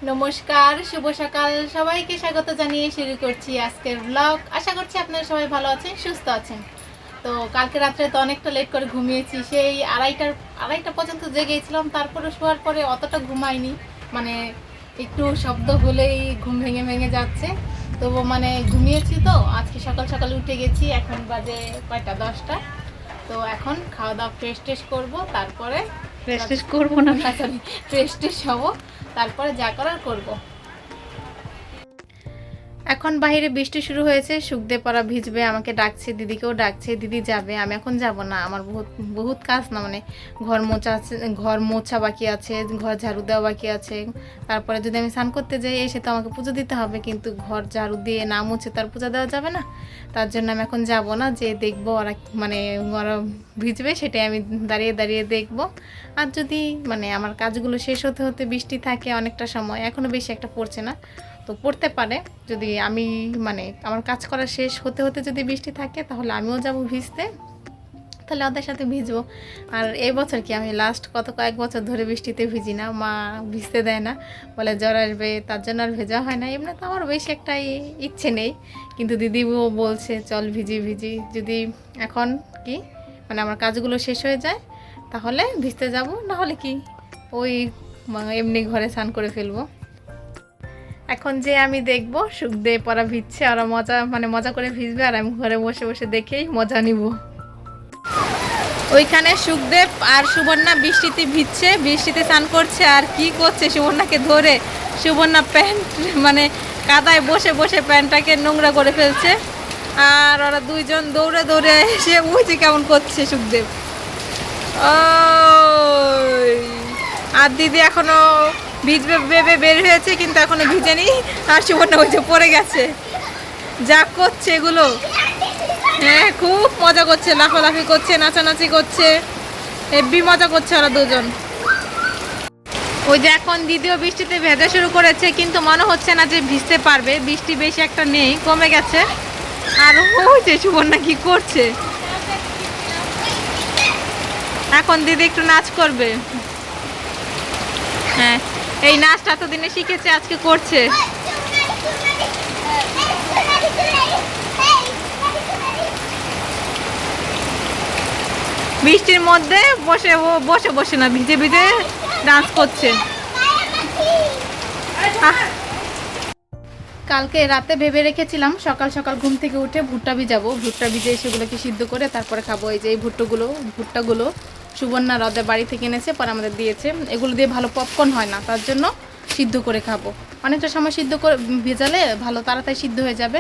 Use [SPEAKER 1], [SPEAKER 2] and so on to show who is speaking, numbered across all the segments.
[SPEAKER 1] নমস্কার, শুভ সকাল। সবাইকে স্বাগত জানিয়ে শুরু করছি আজকের ব্লগ। আশা করছি আপনারা সবাই ভালো আছেন, সুস্থ আছেন। তো কালকে রাত্রে তো অনেকটা লেট করে ঘুমিয়েছি, সেই আড়াইটা পর্যন্ত জেগেছিলাম। তারপরে শোয়ার পরে অতটা ঘুমাইনি, মানে একটু শব্দ হলেই ঘুম ভেঙে ভেঙে যাচ্ছে। তবু মানে ঘুমিয়েছি। তো আজকে সকাল সকাল উঠে গেছি, এখন বাজে কয়টা, 10টা। তো এখন খাওয়া দাওয়া ফ্রেশ করবো, তারপরে
[SPEAKER 2] ফ্রেশ করবো না,
[SPEAKER 1] সরি, ফ্রেশ হবো, তারপরে যা করার করবো। এখন বাইরে বৃষ্টি শুরু হয়েছে, শুকদে পড়া ভিজবে, আমাকে ডাকছে, দিদিকেও ডাকছে, দিদি যাবে, আমি এখন যাব না। আমার বহুত বহুত কাজ না, মানে ঘর মোছা বাকি আছে, ঘর ঝাড়ু দেওয়া বাকি আছে। তারপরে যদি আমি স্নান করতে যাই, এসে তো আমাকে পুজো দিতে হবে, কিন্তু ঘর ঝাড়ু দিয়ে না মুছে তার পূজা দেওয়া যাবে না। তার জন্য আমি এখন যাব না, যে দেখবো ওরা মানে ওরা ভিজবে, সেটাই আমি দাঁড়িয়ে দাঁড়িয়ে দেখবো। আর যদি মানে আমার কাজগুলো শেষ হতে হতে বৃষ্টি থাকে অনেকটা সময়, এখনও বেশি একটা পড়ছে না, তো পড়তে পারে। যদি আমি মানে আমার কাজ করা শেষ হতে হতে যদি বৃষ্টি থাকে, তাহলে আমিও যাব ভিজতে, তাহলে ওদের সাথে ভিজবো। আর এই বছর কি আমি লাস্ট কয়েক বছর ধরে বৃষ্টিতে ভিজি না, মা ভিজতে দেয় না, বলে জ্বর আসবে, তার জন্য আর ভেজা হয় না। এমনি তো আমার বেশি একটা ইচ্ছে নেই, কিন্তু দিদিও বলছে চল ভিজি ভিজি। যদি এখন কি মানে আমার কাজগুলো শেষ হয়ে যায়, তাহলে ভিজতে যাব, না হলে কি ওই এমনি ঘরে স্নান করে ফেলবো। এখন যে আমি দেখব শুকদে পরা ভিজছে, ওরা মজা করে ভিজবে, আর আমি ঘরে বসে বসে দেখেই মজা নিব। ওইখানে সুখদেব আর সুবর্ণা বৃষ্টিতে ভিজছে, বৃষ্টিতে স্নান করছে। আর কি করছে, সুবর্ণাকে ধরে সুবর্ণা প্যান্ট মানে কাদায় বসে বসে প্যান্টটাকে নোংরা করে ফেলছে। আর ওরা দুইজন দৌড়ে দৌড়ে এসে বুঝি কেমন করছে সুখদেব। আর দিদি এখনো ভিজবে ভেবে বের হয়েছে, কিন্তু এখনো ভিজেনি। আর সুবর্ণা ওই যে পড়ে গেছে, যা করছে এগুলো। হ্যাঁ, খুব মজা করছে, লাফালাফি করছে, নাচানাচি করছে, হেব্বি মজা করছে ওরা দুজন। ওই যে এখন দিদিও বৃষ্টিতে ভেজা শুরু করেছে, কিন্তু মনে হচ্ছে না যে ভিজতে পারবে, বৃষ্টি বেশি একটা নেই, কমে গেছে। আর ওই যে সুবর্ণা কি করছে, এখন দিদি একটু নাচ করবে। হ্যাঁ, এই নাচটা এতদিনে শিখেছে, আজকে করছে। বৃষ্টির মধ্যে বসে বসে না, ভিজে ভিজে ডান্স করছে। কালকে রাতে ভেবে রেখেছিলাম সকাল সকাল ঘুম থেকে উঠে ভুট্টা ভিজাবো, ভুট্টা ভিজে সেগুলোকে সিদ্ধ করে তারপরে খাবো। এই যে এই ভুট্টাগুলো সুবর্ণা রদের বাড়ি থেকে এনেছে, পরে আমাদের দিয়েছে। এগুলো দিয়ে ভালো পপকর্ন হয় না, তার জন্য সিদ্ধ করে খাবো। অনেকটা সময় সিদ্ধ করে ভেজালে ভালো তাড়াতাড়ি সিদ্ধ হয়ে যাবে।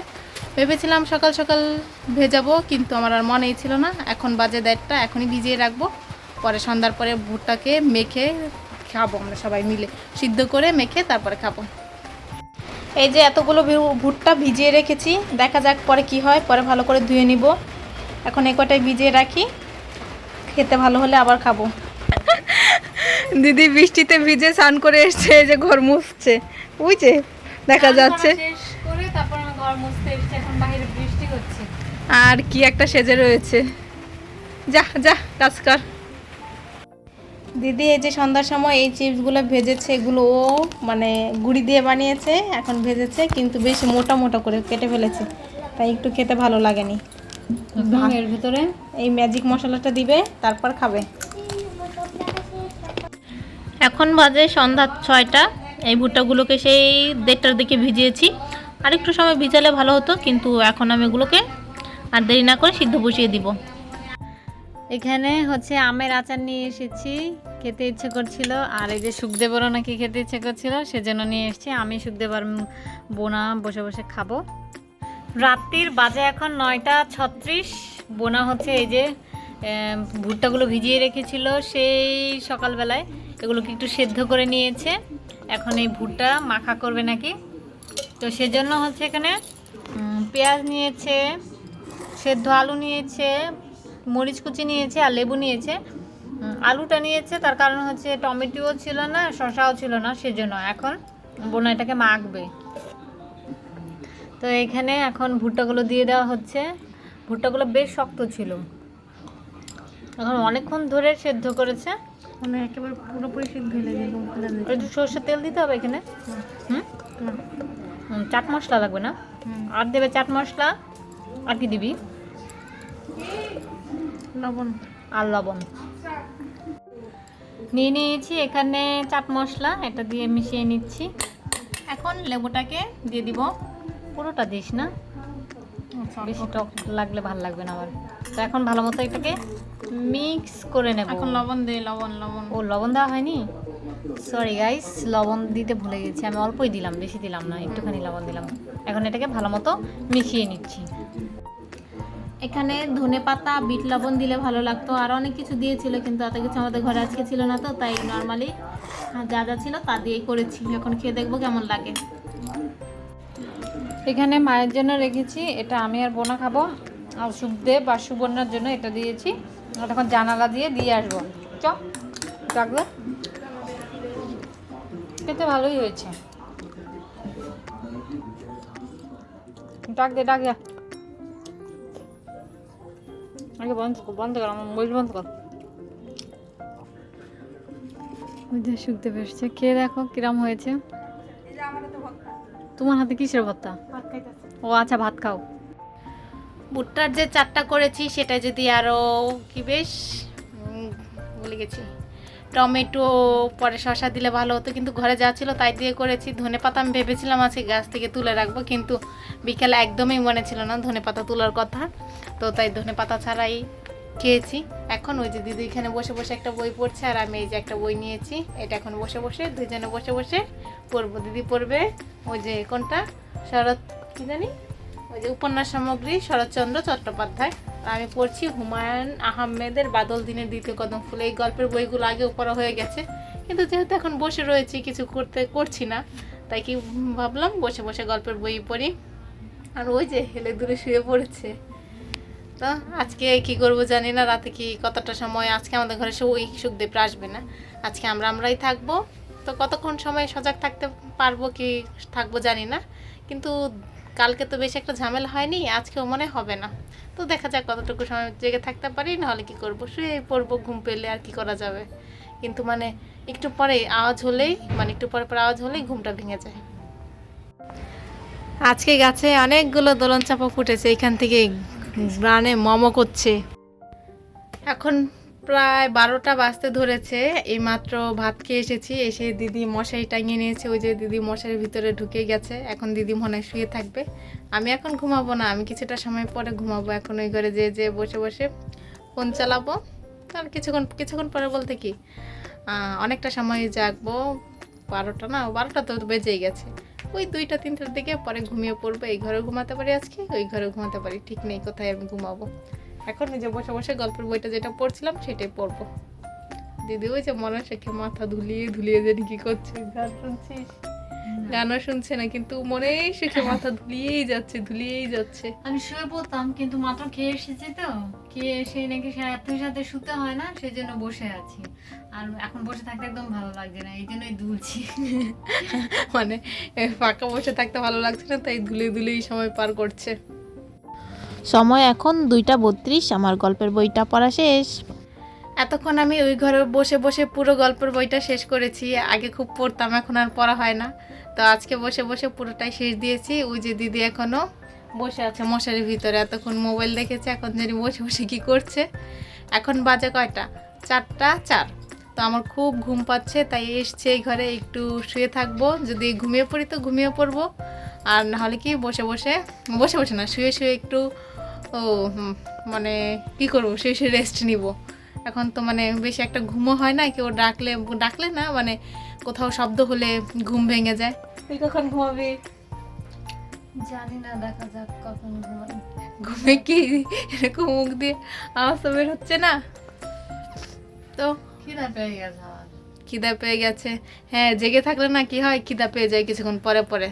[SPEAKER 1] ভেবেছিলাম সকাল সকাল ভেজাবো, কিন্তু আমার আর মনেই ছিল না। এখন বাজে 1:30, এখনই ভিজিয়ে রাখবো, পরে সন্ধ্যার পরে ভুট্টাকে মেখে খাবো আমরা সবাই মিলে, সিদ্ধ করে মেখে তারপরে খাবো। এই যে এতগুলো ভুট্টা ভিজিয়ে রেখেছি, দেখা যাক পরে কি হয়, পরে ভালো করে ধুয়ে নিব। এখন এই কটাই ভিজিয়ে রাখি, খেতে ভালো হলে আবার খাবো। দিদি বৃষ্টিতে ভিজে স্নান করে এসছে, এই যে ঘর মুছছে, বুঝছে দেখা যাচ্ছে। আর কি একটা সেজে রয়েছে, যা যা কাজ কর। দিদি এই যে সন্ধ্যার সময় এই চিপসগুলো ভেজেছে, এগুলো ও মানে গুঁড়ি দিয়ে বানিয়েছে, এখন ভেজেছে, কিন্তু বেশি মোটা মোটা করে কেটে ফেলেছে, তাই একটু খেতে ভালো লাগেনি। এর ভিতরে এই ম্যাজিক মশলাটা দিবে, তারপর খাবে। এখন বাজে সন্ধ্যা 6টা। এই ভুট্টাগুলোকে সেই 1:30টার দিকে ভিজিয়েছি, আর একটু সময় ভিজালে ভালো হতো, কিন্তু এখন আমি এগুলোকে আর দেরি না করে সিদ্ধ বসিয়ে দিব।
[SPEAKER 2] এখানে হচ্ছে আমের আচার নিয়ে এসেছি, খেতে ইচ্ছে করছিল। আর এই যে শুকদেবরও নাকি খেতে ইচ্ছে করছিল, সেজন্য নিয়ে এসেছি। আমি শুকদেব আর বোনা বসে বসে খাবো। রাত্রির বাজে এখন 9:36। বোনা হচ্ছে এই যে ভুট্টাগুলো ভিজিয়ে রেখেছিল সেই সকালবেলায়, এগুলোকে একটু সেদ্ধ করে নিয়েছে। এখন এই ভুট্টা মাখা করবে নাকি, তো সেজন্য হচ্ছে এখানে পেঁয়াজ নিয়েছে, সেদ্ধ আলু নিয়েছে, মরিচ কুচি নিয়েছে, আর লেবু নিয়েছে। আলুটা নিয়েছে তার কারণ হচ্ছে টমেটোও ছিল না, শসাও ছিল না, সেজন্য এখন বোনা এটাকে মাখবে। তো এখানে এখন ভুট্টাগুলো দিয়ে দেওয়া হচ্ছে। ভুট্টাগুলো বেশ শক্ত ছিল, এখন অনেকক্ষণ ধরে সেদ্ধ করেছে।
[SPEAKER 1] মানে একেবারে পুরোপুরি সিদ্ধ হয়ে গেছে একদম ফুলে গেছে।
[SPEAKER 2] একটু সর্ষের তেল দিতে হবে এখানে। হুম, চাট মশলা লাগবে না? আর দেবে চাট মশলা। আর কি দিবি?
[SPEAKER 1] লবণ
[SPEAKER 2] আর লবণ নিয়ে নিয়েছি এখানে। চাট মশলা এটা দিয়ে মিশিয়ে নিচ্ছি।
[SPEAKER 1] এখন লেবুটাকে দিয়ে দিব।
[SPEAKER 2] পুরোটা দিস না, বেশি টক লাগলে ভালো লাগবে না আবার। তো এখন ভালো মতো এটাকে মিক্স করে নেব।
[SPEAKER 1] এখন লবণ দিয়ে লবণ লবণ
[SPEAKER 2] ও লবণ দেওয়া হয়নি, সরি গাইস, লবণ দিতে ভুলে গেছি। আমি অল্পই দিলাম, বেশি দিলাম না, একটুখানি লবণ দিলাম। এখন এটাকে ভালো মতো মিশিয়ে নিচ্ছি।
[SPEAKER 1] এখানে ধনে পাতা বিট লবণ দিলে ভালো লাগতো, আর অনেক কিছু দিয়েছিল, কিন্তু এত কিছু আমাদের ঘরে আজকে ছিল না, তো তাই নর্মালি যা যা ছিল তা দিয়েই করেছি। এখন খেয়ে দেখবো কেমন লাগে।
[SPEAKER 2] এখানে মায়ের জন্য রেখেছি, এটা আমি আর বোনা খাবো। আর সুখদেব আর সুবর্ণার জন্য এটা দিয়েছি। আর এখন জানালা দিয়ে আসবো। ডাকবে, খেতে ভালোই হয়েছে। ডাক দে আগে বন্ধ কর আমার মোবাইল বন্ধ কর। ওই যে শুকতে বসছে, খেয়ে দেখো কিরম হয়েছে। তোমার হাতে কিসের ভর্তা? ও আচ্ছা, ভাত খাও।
[SPEAKER 1] ভুট্টার যে চাটটা করেছি সেটা যদি আরও কি বেশ ভুলে গেছি, টমেটো পরে শসা দিলে ভালো হতো, কিন্তু ঘরে যা ছিল তাই দিয়ে করেছি। ধনেপাতা আমি ভেবেছিলাম আজকে গাছ থেকে তুলে রাখবো, কিন্তু বিকেলে একদমই মনে ছিল না ধনেপাতা তোলার কথা, তো তাই ধনেপাতা ছাড়াই খেয়েছি। এখন ওই যে দিদি এখানে বসে বসে একটা বই পড়ছে, আর আমি এই যে একটা বই নিয়েছি, এটা এখন বসে বসে দুজনে বসে বসে পড়বো। দিদি পড়বে ওই যে কোনটা, শরৎ কি জানি, ওই যে উপন্যাস সামগ্রী শরৎচন্দ্র চট্টোপাধ্যায়। আর আমি পড়ছি হুমায়ুন আহমেদের বাদল দিনের দ্বিতীয় কদম ফুল। এই গল্পের বইগুলো আগেও পড়া হয়ে গেছে, কিন্তু যেহেতু এখন বসে রয়েছি কিছু করছি না, তাই কি ভাবলাম বসে বসে গল্পের বই পড়ি। আর ওই যে হেলে দূরে শুয়ে পড়েছে। তো আজকে কি করব জানি না, রাতে কি কতটা সময়, আজকে আমাদের ঘরে ওই সুখদেব আসবে না, আজকে আমরাই থাকবো। তো কতক্ষণ সময় সজাগ থাকতে পারবো কি থাকবো জানি না, কিন্তু কালকে তো বেশি একটা ঝামেলা হয়নি, আজকেও মনে হবে না। তো দেখা যাক কতটুকু সময় জেগে থাকতে পারি, নাহলে কি করব, শুয়ে পড়বো ঘুম পেলে, আর কি করা যাবে। কিন্তু মানে একটু পরে আওয়াজ হলেই, মানে একটু পরে পরে আওয়াজ হলেই ঘুমটা ভেঙে যায়। আজকে গাছে অনেকগুলো দোলন চাপা ফুটেছে, এখান থেকে গ্রানে মমো করছে। এখন প্রায় 12টা বাজতে ধরেছে, এইমাত্র ভাত খেয়ে এসেছি, এসে দিদি মশারি টাঙিয়ে নিয়েছে। ওই যে দিদি মশারির ভিতরে ঢুকে গেছে, এখন দিদি মনে হয় শুয়ে থাকবে। আমি এখন ঘুমাবো না, আমি কিছুটা সময় পরে ঘুমাবো। এখন ওই ঘরে যে বসে বসে ফোন চালাবো। আর কিছুক্ষণ পরে বলতে কি অনেকটা সময় জাগবো, 12টা তো বেজেই গেছে। ওই 2টা-3টার দিকে পরে ঘুমিয়ে পড়বো। এই ঘরে ঘুমাতে পারি আজকে, ওই ঘরে ঘুমাতে পারি, ঠিক নেই কোথায় আমি ঘুমাবো। এখন ওই যে বসে বসে গল্পের বইটা যেটা পড়ছিলাম সেটাই পড়বো। দিদি ওই যে মনে শেখে মাথা ধুলিয়ে জানি কি করছে, গান শুনছিস? গানও শুনছে না, কিন্তু মনে শেখে মাথা ধুলিয়েই যাচ্ছে।
[SPEAKER 2] আমি শুয়ে পড়তাম, কিন্তু মাত্র খেয়ে এসেছি, তো খেয়ে এসে নাকি সাথে শুতে হয় না, সেই জন্য বসে আছি। আর এখন বসে থাকতে একদম ভালো লাগছে না, এই জন্যই দুলছি।
[SPEAKER 1] মানে ফাঁকা বসে থাকতে ভালো লাগছে না, তাই ধুলেই সময় পার করছে। সময় এখন 2টা 32, আমার গল্পের বইটা পড়া শেষ। এতক্ষণ আমি ওই ঘরে বসে বসে পুরো গল্পের বইটা শেষ করেছি। আগে খুব পড়তাম, এখন আর পড়া হয় না, তো আজকে বসে বসে পুরোটাই শেষ দিয়েছি। ওই যে দিদি এখনও বসে আছে মশারির ভিতরে, এতক্ষণ মোবাইল দেখেছে, এখন জানি বসে বসে কী করছে। এখন বাজে কয়টা, 4টা 4। তো আমার খুব ঘুম পাচ্ছে, তাই এসছে এই ঘরে একটু শুয়ে থাকবো। যদি ঘুমিয়ে পড়ি তো ঘুমিয়ে পড়বো, আর নাহলে কি বসে বসে না, শুয়ে একটু মানে কি করবো, শুয়ে রেস্ট নিব। এখন তো মানে বেশি একটা ঘুমও হয় না, কেউ ডাকলে না, মানে কোথাও শব্দ হলে ঘুম ভেঙে যায়। তুই কখন ঘুমাবি?
[SPEAKER 2] জানি না, দেখা যাক কখন ঘুমাই।
[SPEAKER 1] ঘুমে কি এরকম মুখ দিয়ে আওয়াজ তো বের হচ্ছে না? তো খিদা পেয়ে গেছে। হ্যাঁ, জেগে থাকলে না কি হয়, খিদা পেয়ে যায় কিছুক্ষণ পরে পরে।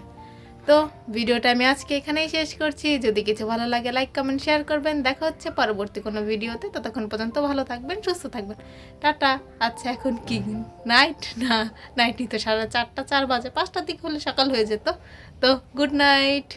[SPEAKER 1] তো ভিডিওটা আমি আজকে এখানেই শেষ করছি। যদি কিছু ভালো লাগে লাইক কমেন্ট শেয়ার করবেন। দেখা হচ্ছে পরবর্তী কোনো ভিডিওতে, ততক্ষণ পর্যন্ত ভালো থাকবেন, সুস্থ থাকবেন, টাটা। আচ্ছা, এখন কি নাইটই তো, 4:30 4 বাজে, 5টার দিক হলে সকাল হয়ে যেত। তো গুড নাইট।